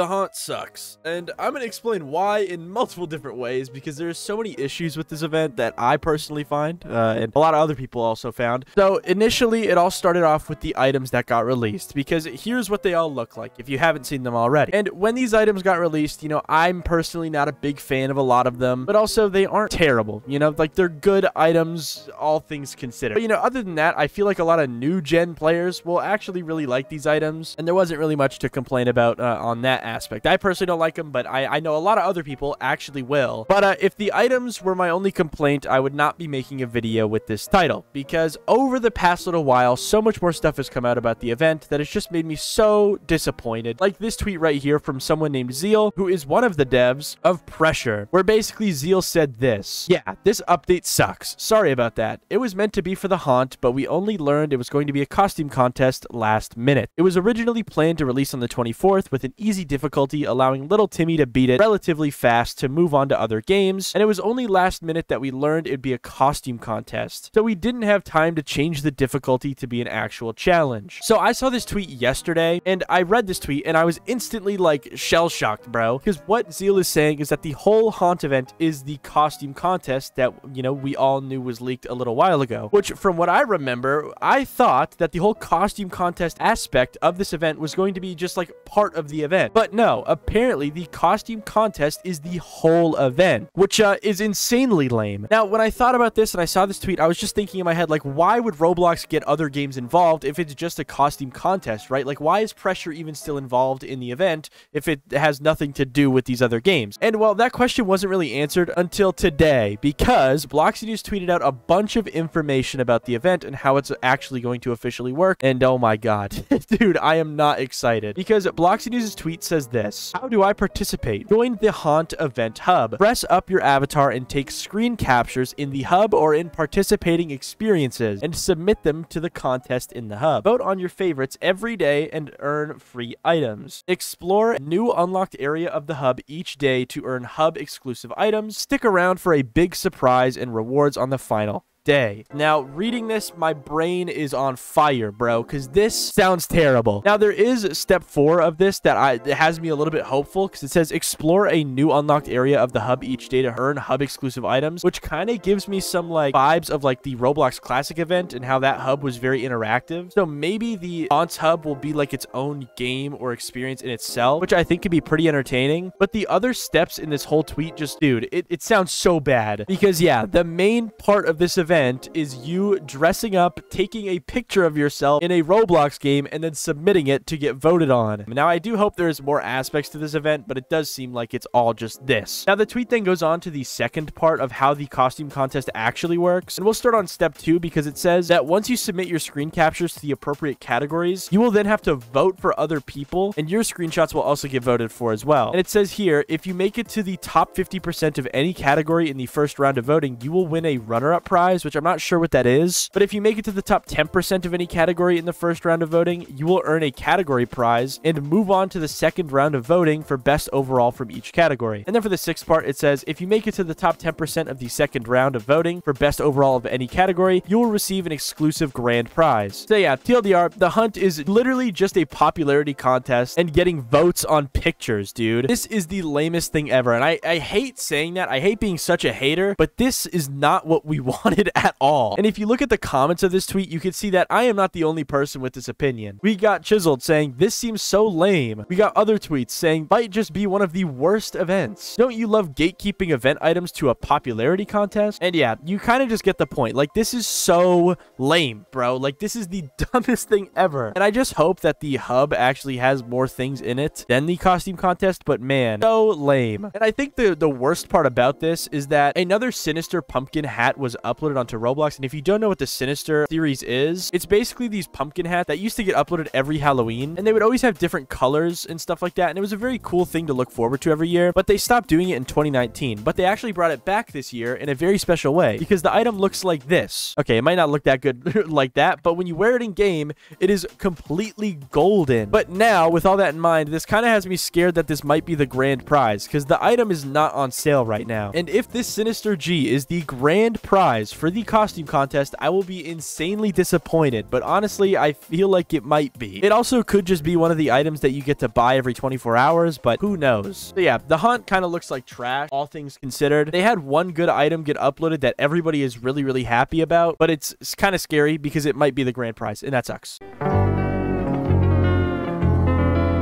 The haunt sucks, and I'm going to explain why in multiple different ways because there's so many issues with this event that I personally find, and a lot of other people also found. So initially, it all started off with the items that got released, because here's what they all look like if you haven't seen them already. And when these items got released, you know, I'm personally not a big fan of a lot of them, but also they aren't terrible, you know, like they're good items, all things considered. But, you know, other than that, I feel like a lot of new gen players will actually really like these items, and there wasn't really much to complain about on that aspect. I personally don't like them, but I know a lot of other people actually will. But if the items were my only complaint, I would not be making a video with this title, because over the past little while, so much more stuff has come out about the event that has just made me so disappointed. Like this tweet right here from someone named Zeal, who is one of the devs of Pressure, where basically Zeal said this: "Yeah, this update sucks. Sorry about that. It was meant to be for the haunt, but we only learned it was going to be a costume contest last minute. It was originally planned to release on the 24th with an easy difficulty, allowing little Timmy to beat it relatively fast to move on to other games, and it was only last minute that we learned it'd be a costume contest. So we didn't have time to change the difficulty to be an actual challenge." So I saw this tweet yesterday, and I read this tweet, and I was instantly like shell-shocked, bro, because what Zeal is saying is that the whole haunt event is the costume contest that, you know, we all knew was leaked a little while ago, which from what I remember, I thought that the whole costume contest aspect of this event was going to be just like part of the event. But no, apparently the costume contest is the whole event, which is insanely lame. Now, when I thought about this and I saw this tweet, I was just thinking in my head, like, why would Roblox get other games involved if it's just a costume contest, right? Like, why is Pressure even still involved in the event if it has nothing to do with these other games? And well, that question wasn't really answered until today, because Bloxy News tweeted out a bunch of information about the event and how it's actually going to officially work. And oh my god, dude, I am not excited, because Bloxy News' tweet says this: "How do I participate? Join the Haunt Event Hub. Press up your avatar and take screen captures in the hub or in participating experiences and submit them to the contest in the hub. Vote on your favorites every day and earn free items. Explore a new unlocked area of the hub each day to earn hub exclusive items. Stick around for a big surprise and rewards on the final day." Now, reading this, my brain is on fire, bro, because this sounds terrible. Now, there is step 4 of this that has me a little bit hopeful, because it says explore a new unlocked area of the hub each day to earn hub exclusive items, which kind of gives me some like vibes of like the Roblox Classic event and how that hub was very interactive. So maybe the Haunts hub will be like its own game or experience in itself, which I think could be pretty entertaining. But the other steps in this whole tweet, just, dude, it sounds so bad, because yeah, the main part of this event is you dressing up, taking a picture of yourself in a Roblox game, and then submitting it to get voted on. Now, I do hope there's more aspects to this event, but it does seem like it's all just this. Now, the tweet then goes on to the second part of how the costume contest actually works, and we'll start on step 2, because it says that once you submit your screen captures to the appropriate categories, you will then have to vote for other people, and your screenshots will also get voted for as well. And it says here, if you make it to the top 50% of any category in the first round of voting, you will win a runner-up prize, which I'm not sure what that is. But if you make it to the top 10% of any category in the first round of voting, you will earn a category prize and move on to the second round of voting for best overall from each category. And then for the sixth part, it says, if you make it to the top 10% of the second round of voting for best overall of any category, you will receive an exclusive grand prize. So yeah, TLDR, the hunt is literally just a popularity contest and getting votes on pictures, dude. This is the lamest thing ever. And I hate saying that. I hate being such a hater, but this is not what we wanted at all. And if you look at the comments of this tweet, you can see that I am not the only person with this opinion. We got Chiseled saying, this seems so lame. We got other tweets saying, might just be one of the worst events. Don't you love gatekeeping event items to a popularity contest? And yeah, you kind of just get the point. Like, this is so lame, bro. Like, this is the dumbest thing ever. And I just hope that the hub actually has more things in it than the costume contest, but man, so lame. And I think the worst part about this is that another Sinister pumpkin hat was uploaded onto Roblox. And if you don't know what the Sinister series is, it's basically these pumpkin hats that used to get uploaded every Halloween, and they would always have different colors and stuff like that, and it was a very cool thing to look forward to every year. But they stopped doing it in 2019, but they actually brought it back this year in a very special way, because the item looks like this. Okay, it might not look that good like that, but when you wear it in game, it is completely golden. But now, with all that in mind, this kind of has me scared that this might be the grand prize, because the item is not on sale right now. And if this Sinister G is the grand prize for the costume contest, I will be insanely disappointed, but honestly, I feel like it might be. It also could just be one of the items that you get to buy every 24 hours, but who knows? So yeah, the hunt kind of looks like trash, all things considered. They had one good item get uploaded that everybody is really, really happy about, but it's kind of scary because it might be the grand prize, and that sucks.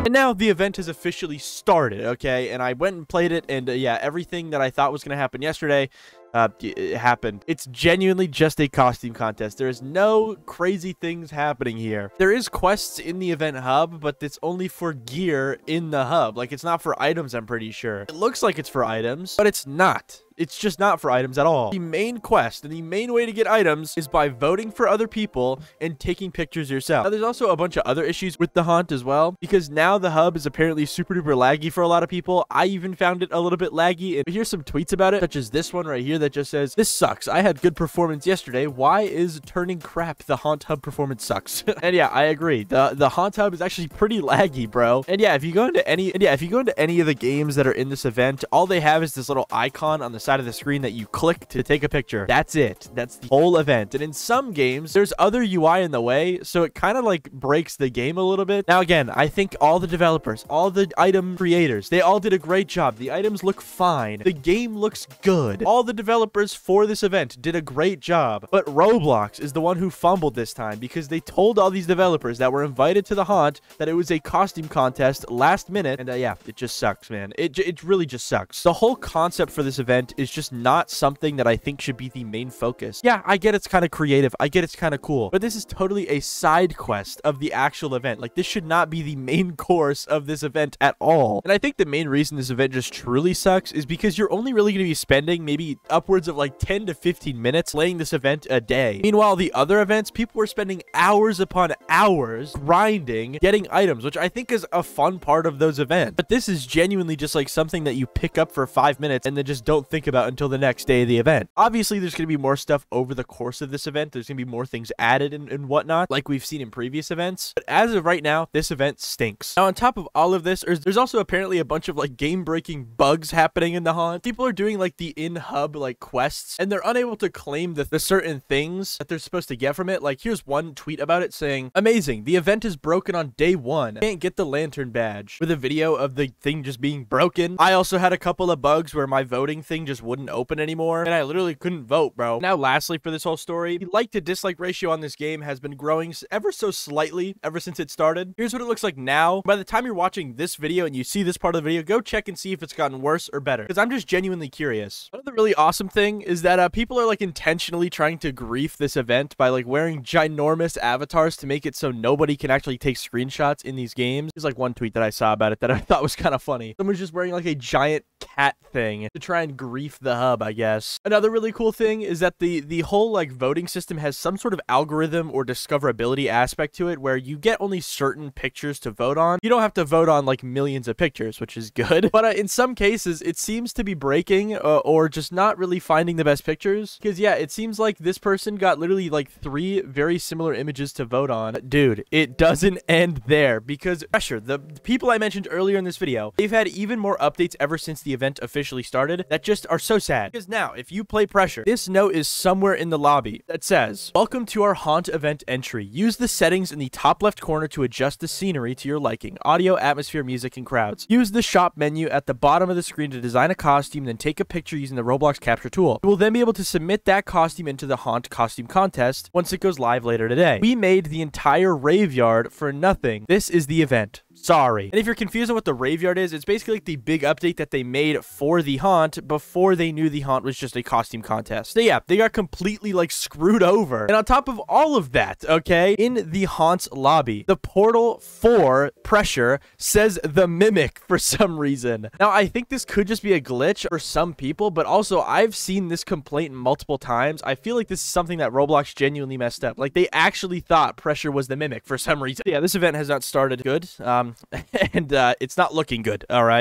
And now the event has officially started, okay? And I went and played it, and yeah, everything that I thought was going to happen yesterday, it happened. It's genuinely just a costume contest. There is no crazy things happening here. There is quests in the event hub, but it's only for gear in the hub. Like, it's not for items, I'm pretty sure. It looks like it's for items, but it's not. It's just not for items at all. The main quest and the main way to get items is by voting for other people and taking pictures yourself. Now, there's also a bunch of other issues with the hunt as well, because now the hub is apparently super duper laggy for a lot of people. I even found it a little bit laggy, and here's some tweets about it, such as this one right here that just says, "This sucks. I had good performance yesterday. Why is turning crap? The haunt hub performance sucks." And yeah, I agree. The haunt hub is actually pretty laggy, bro. And yeah, if you go into any of the games that are in this event, all they have is this little icon on the side of the screen that you click to take a picture. That's it. That's the whole event. And in some games, there's other UI in the way, so it kind of like breaks the game a little bit. Now, again, I think all the developers, all the item creators, they all did a great job. The items look fine. The game looks good. All the developers for this event did a great job. But Roblox is the one who fumbled this time because they told all these developers that were invited to the haunt that it was a costume contest last minute. And yeah, it just sucks, man. It really just sucks. The whole concept for this event is just not something that I think should be the main focus. Yeah, I get it's kind of creative. I get it's kind of cool. But this is totally a side quest of the actual event. Like, this should not be the main course of this event at all. And I think the main reason this event just truly sucks is because you're only really going to be spending maybe upwards of like 10 to 15 minutes playing this event a day. Meanwhile, the other events, people were spending hours upon hours grinding, getting items, which I think is a fun part of those events. But this is genuinely just like something that you pick up for 5 minutes and then just don't think about until the next day of the event. Obviously, there's going to be more stuff over the course of this event. There's going to be more things added and whatnot, like we've seen in previous events. But as of right now, this event stinks. Now, on top of all of this, there's also apparently a bunch of like game-breaking bugs happening in the haunt. People are doing like the in-hub like quests, and they're unable to claim the certain things that they're supposed to get from it. Like, here's one tweet about it saying, "Amazing, the event is broken on day 1. Can't get the lantern badge," with a video of the thing just being broken. I also had a couple of bugs where my voting thing just wouldn't open anymore, and I literally couldn't vote, bro. Now, lastly, for this whole story, the like to dislike ratio on this game has been growing ever so slightly ever since it started. Here's what it looks like now. By the time you're watching this video and you see this part of the video, go check and see if it's gotten worse or better, because I'm just genuinely curious. Another really awesome thing is that people are like intentionally trying to grief this event by like wearing ginormous avatars to make it so nobody can actually take screenshots in these games. There's like one tweet that I saw about it that I thought was kind of funny. Someone's just wearing like a giant cat thing to try and grief the hub, I guess. Another really cool thing is that the whole like voting system has some sort of algorithm or discoverability aspect to it where you get only certain pictures to vote on. You don't have to vote on like millions of pictures, which is good. But in some cases, it seems to be breaking or just not really finding the best pictures. Because yeah, it seems like this person got literally like 3 very similar images to vote on. Dude, it doesn't end there, because pressure, the people I mentioned earlier in this video, they've had even more updates ever since the event officially started that just are so sad. Because now, if you play pressure, this note is somewhere in the lobby that says, "Welcome to our haunt event entry. Use the settings in the top left corner to adjust the scenery to your liking: audio, atmosphere, music, and crowds. Use the shop menu at the bottom of the screen to design a costume, then take a picture using the Roblox capture tool. You will then be able to submit that costume into the haunt costume contest once it goes live later today. We made the entire rave yard for nothing. This is the event. Sorry." And if you're confused on what the rave yard is, it's basically like the big update that they made for the haunt before they knew the haunt was just a costume contest. So yeah, they got completely like screwed over. And on top of all of that, okay, in the haunt's lobby, the portal for pressure says the mimic for some reason. Now, I think this could just be a glitch for some people, but also I've seen this complaint multiple times. I feel like this is something that Roblox genuinely messed up. Like, they actually thought pressure was the mimic for some reason. Yeah, this event has not started good. And it's not looking good, all right?